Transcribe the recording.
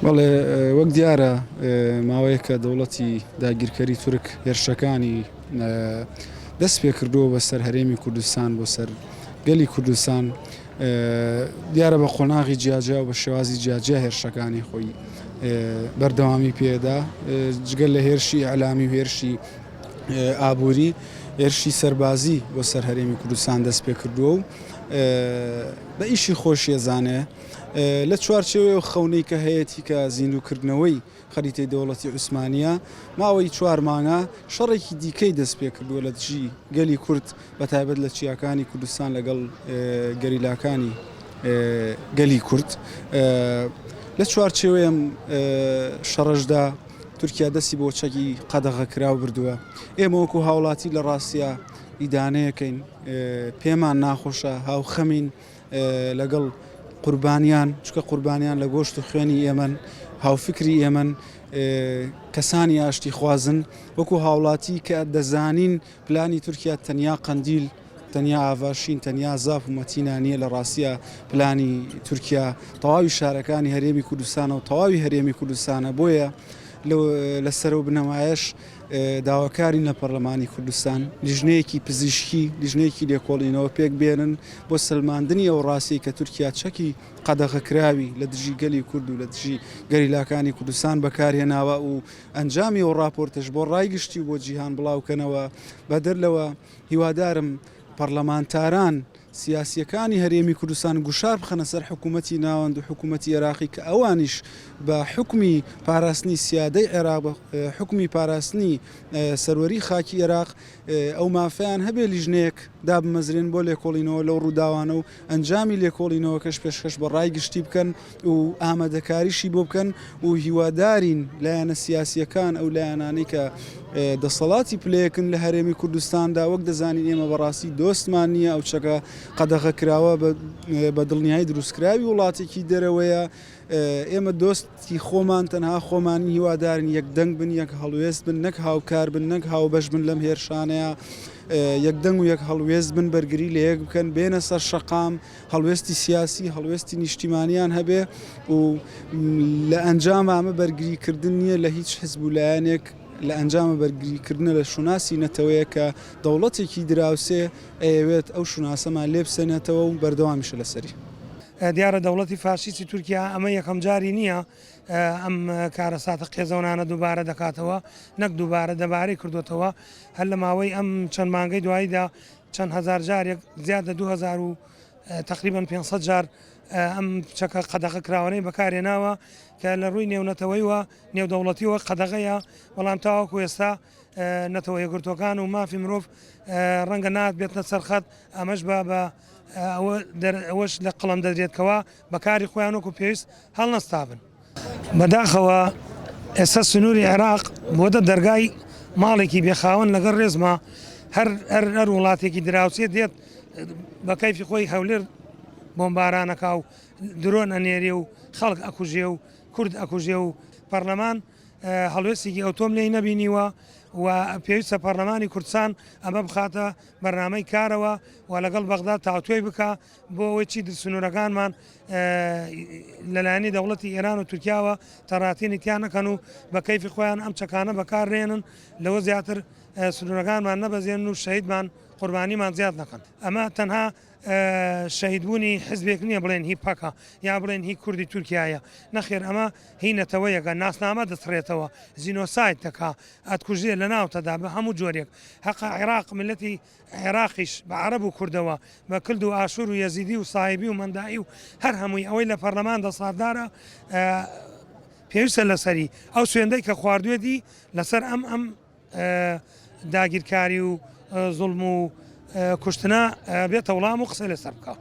بەڵێ وەک دیارە ماوەیە کە دەوڵەتی داگیرکەری تورک هێرشەکانی دەست پێ کردووە بەسەر هەرێمی کوردستان بۆ سەر گەلی کوردستان دیارە بە قۆناغی جیاجیا و بە شێوازی جیاجیا هێرشەکانی خۆی بەردەوامی پێدا جگەل لە هێرشی ئەعلامی و هێرشی ئابووری هێرشی سەربازی بۆ سەر هەرێمی کوردستان دەست پێ کردووە و بە ئیشی خۆشیێزانێ لە چوارچێوەیە خەونەی کە هەیەی کە زیندووکردنەوەی خەریتەی دەوڵەتی عوسمانیە ماوەی 4 مانگە شەڕێکی دیکەی دەست پێ کردووە لە دژی گەلی کورد بەتایبەت لە چیاکانی کوردستان لەگەڵ گەریلاکانی گەلی کورد لە چوارچێوەیەم شەڕەشدا تورکیا دەستی بۆ چەکی قەدەغەکراو بردووە ئێمە وەکو هاوڵاتی لە ڕاستیە ئیدانەیەکەین پێمان ناخۆشە هاوخەمین لەگەڵ قوربانیان چکە قوربانیان لە گۆشت و خوێنی ئێمن هاوفکری ئێمن کەسانی ئاشتی خوازن وەکو هاوڵاتی کە دەزانین پلانی تورکیا تەنیا قەندیل تەنیا ئاڤاشین تەنیا زاف و مەتینانیە لە ڕاستیە پلانی تورکیا تەواوی شارەکانی هەرێمی کوردستانە و تەواوی هەرێمی کوردستانە بۆیە لە سەرەوە بنەمایش داواکارین لە پەرلەمانی کوردستان لیژنەیەکی پزیشکی لیژنەیەکی لێکۆڵینەوە پێک بێنن بۆ سلماندنی ئەو ڕاستی کە تورکیا چەکی قەدەغەکراوی لە دژی گەلی کورد و لە دژی گەریلاکانی کوردستان بەکارهێناوە و ئەنجامی ئەو راپۆرتش بۆ ڕایگشتی و بۆ جیهان بڵاوکەنەوە بەدەرلەوە هیوادارم پەرلەمانتاران سیاسیەکانی هەرێمی کوردستان گوشار بخەنە سەر حکوومەتی ناوەند و حکوومەتی عێراقی کە ئەوانیش بە حکمی پاراستنی سیادەی عێراق حکمی پاراستنی سەروەری خاکی عێراق ئەو مافیان هەبێ لیژنەیەک دابمەزرێن بۆ لێکۆڵینەوە لەو ڕووداوانە و ئەنجامی لێکۆڵینەوەکەش پێشکەش بە ڕایگشتی بکەن و ئامادەکاریشی بۆ بکەن و هیوادارین لایەنە سیاسیەکان ئەو لایەنانەی کە دەسەڵاتی پلەیەکن لە هەرێمی کوردستاندا وەک دەزانین ئێمە بەڕاستی دۆستمان نییە ئەو چەکە قەدەغەکراوە بە دڵنیایی دروستکراوی وڵاتێکی دەرەوەیە ئێمە دۆستی خۆمان تەنها خۆمانی هیوادارین یەکدەنگ بن یەک هەڵوێست بن نەک هاوکار بن نەک هاوبەش بن لەم هێرشانەیە یەکدەنگ و یەک هەڵوێست بن بەرگری لە یەک بکەن بێنە سەر شەقام هەڵوێستی سیاسی هەڵوێستی نیشتیمانیان هەبێ و لە ئەنجام ئەمە بەرگریکردن نییە لە هیچ حزبولایەنێک لە ئەنجامە بەرگریکردنە لە شوناسی نەتەوەیە کە دەوڵەتێکی دراوسێ ئەیەوێت ئەو شوناسەمان لێ بسێنێتەوە و بەردەوامیشە لەسەری دیارە دەوڵەتی فاشیستی تورکیا ئەمە یەکەم جاری نییە ئەم کارە ساتە قێزەونانە دووبارە دەکاتەوە نەک دووبارە دەبارەی کردوتەوە هەر لە ماوەی ئەم چەند مانگەی دواییدا چەند هزار جارێک زیاد لە 2000 و تقریبا 500 جار ئەم چەکە قەدەغەکراوانەی بەکارهێناوە کە لە ڕووی نێونەتەوەیوە نێودەوڵەتیوە قەدەغەیە بەڵام تاوەکو ئێستا نەتەوە یەکگرتوەکان و مافی مرۆڤ ڕەنگە نات بێتنە سەرخەت ئەمەش بە ئەوەش لە قەڵم دەدرێتکەوە بەکاری خۆیان وەکو پێویست هەڵنەستابن بەداخەوە ئێستا سنووری عێراق بۆدە دەرگای ماڵێکی بێخاون لەگەڵ ڕێزمە هەر وڵاتێکی دراوسێت دێت بە کەیفی خۆی هەولێر بۆمبارانەکە و درۆن ئەنێرێ و خەڵک ئەکوژێ و کورد ئەکوژێ و پەرلەمان هەڵوێستێکی ئەوتۆم لێی نەبینیوە و پێویستە پەرلەمانی کوردستان ئەمە بخاتە بەرنامەی کارەوە و لەگەڵ بەغدا تاوتوێی بکە بۆ ئەوەی چی سنوورەکانمان لەلایەنی دەوڵەتی ئێران و تورکیاوە تەڕاتینی تیان نەکەن و بە کەیفی خۆیان ئەم چەکانە بەکارڕێنن لەوە زیاتر سنوورەکانمان نەبەزێن و شەهیدمان قوربانیمان زیاد نەکەن ئەمە تەنها شەهیدبوونی حزبێک نییە بڵێن هی پەکە یا بڵێن هی کوردی تورکایە نەخێر ئەمە هی نەتەوەیەکە ناسنامە دەسڕێتەوە زینۆسایت دەکا ئەتکوژێ لە ناوتەدا بە هەموو جۆرێک حەقا عێراق ملەتی عێراقیش بە عەرەب و کوردەوە بە کلد و ئاشور و یەزیدی و ساحیبی و مەندایی و هەر هەمووی ئەوەی لە پەرلەمان دەسەڵاتدارە پێویستە لەسەری ئەو سوێندەی کە خواردوێتی لەسەر ئەم داگیرکاری و زوڵم و کوشتنە بێتە وەڵام و قسە لەسەر بکە.